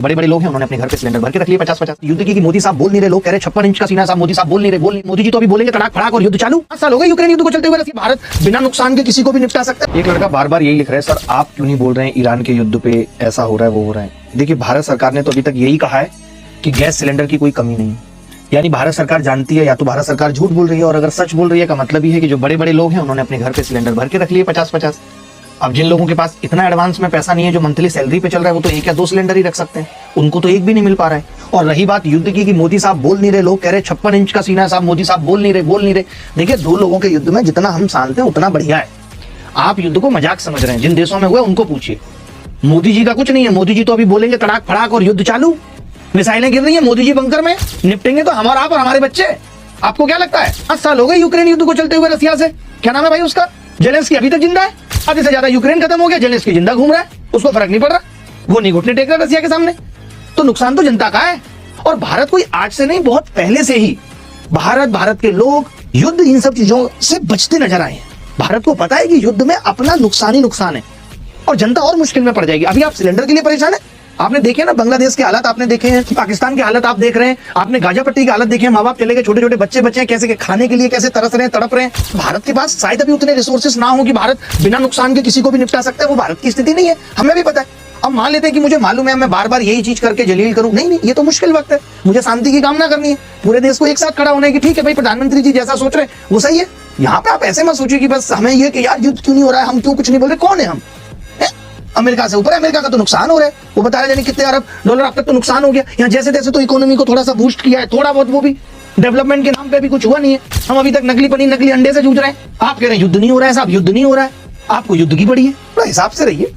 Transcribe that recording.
बड़े बड़े लोग हैं, उन्होंने अपने घर पे सिलेंडर भर के रख लिए 50-50। युद्ध की मोदी साहब बोल नहीं रहे, लोग कह रहे 56 इंच का सीना साहब, मोदी साहब बोल नहीं रहे, मोदी जी तो अभी बोलेंगे तड़ाक फड़ाक और युद्ध चालू। 5 साल हो गए यूक्रेन युद्ध को चलते हुए, भारत बिना नुकसान के किसी को भी निपटा सकता है। एक लड़का बार बार यही लिख रहा है, सर आप क्यों नहीं बोल रहे हैं ईरान के युद्ध पे ऐसा हो रहा है वो हो रहा है। देखिए भारत सरकार ने तो अभी तक यही कहा है कि गैस सिलेंडर की कोई कमी नहीं, यानी भारत सरकार जानती है या तो भारत सरकार झूठ बोल रही है, और अगर सच बोल रही है का मतलब ये है कि जो बड़े बड़े लोग हैं उन्होंने अपने घर पे सिलेंडर भर के रख लिए 50-50। अब जिन लोगों के पास इतना एडवांस में पैसा नहीं है, जो मंथली सैलरी पे चल रहा है, वो तो 1 या 2 सिलेंडर ही रख सकते हैं, उनको तो एक भी नहीं मिल पा रहा है। और रही बात युद्ध की कि मोदी साहब बोल नहीं रहे, लोग कह रहे 56 इंच का सीना साहब, मोदी साहब बोल नहीं रहे। देखिए 2 लोगों के युद्ध में जितना हम शांत हैं उतना बढ़िया है। आप युद्ध को मजाक समझ रहे हैं, जिन देशों में हुए उनको पूछिए। मोदी जी का कुछ नहीं है, मोदी जी तो अभी बोलेंगे तड़ाक फड़ाक और युद्ध चालू, मिसाइलें गिर रही है, मोदी जी बंकर में निपटेंगे तो हमारा आप और हमारे बच्चे। आपको क्या लगता है 5 साल हो गए यूक्रेन युद्ध को चलते हुए रसिया से, क्या नाम है भाई उसका, जेलेंस्की अभी तक जिंदा है। आधे से ज्यादा यूक्रेन खत्म हो गया, जेलेंस्की जिंदा घूम रहा है, उसको फर्क नहीं पड़ रहा, वो नहीं घुटने टेक रहा रसिया के सामने। तो नुकसान तो जनता का है। और भारत कोई आज से नहीं, बहुत पहले से ही भारत के लोग युद्ध इन सब चीजों से बचते नजर आए हैं। भारत को पता है कि युद्ध में अपना नुकसान ही नुकसान है और जनता और मुश्किल में पड़ जाएगी। अभी आप सिलेंडर के लिए परेशान है, आपने देखे ना बांग्लादेश के हालात, आपने देखे हैं पाकिस्तान के हालत, आप देख रहे हैं, आपने गाजा पट्टी के हालत देखे हैं, माँ बाप चले गए, छोटे छोटे बच्चे हैं, कैसे के खाने के लिए कैसे तरस रहे हैं, तड़प रहे हैं। भारत के पास शायद अभी उतने रिसोर्सेस ना हो कि भारत बिना नुकसान के किसी को भी निपटा सकता है, वो भारत की स्थिति नहीं है, हमें भी पता है। अब मान लेते हैं कि मुझे मालूम है मैं बार बार यही चीज करके जलील करूं, नहीं, ये तो मुश्किल वक्त है, मुझे शांति की कामना करनी है, पूरे देश को एक साथ खड़ा होने की। ठीक है भाई, प्रधानमंत्री जी जैसा सोच रहे हैं वो सही है। यहाँ पे आप ऐसे मत सोचिए कि बस हमें ये कि यार युद्ध क्यों नहीं हो रहा है, हम क्यों कुछ नहीं बोल रहे, कौन है हम, अमेरिका से ऊपर है, अमेरिका का तो नुकसान हो रहा है, वो बता रहे हैं कितने अरब डॉलर अब तक तो नुकसान हो गया। यहाँ जैसे तैसे तो इकोनॉमी को थोड़ा सा बूस्ट किया है, थोड़ा बहुत, वो भी डेवलपमेंट के नाम पे भी कुछ हुआ नहीं है। हम अभी तक नकली पनीर नकली अंडे से जूझ रहे हैं। आप कह रहे हैं युद्ध नहीं हो रहा है साहब, युद्ध नहीं हो रहा है, आपको युद्ध की पड़ी है, थोड़ा हिसाब से रहिए।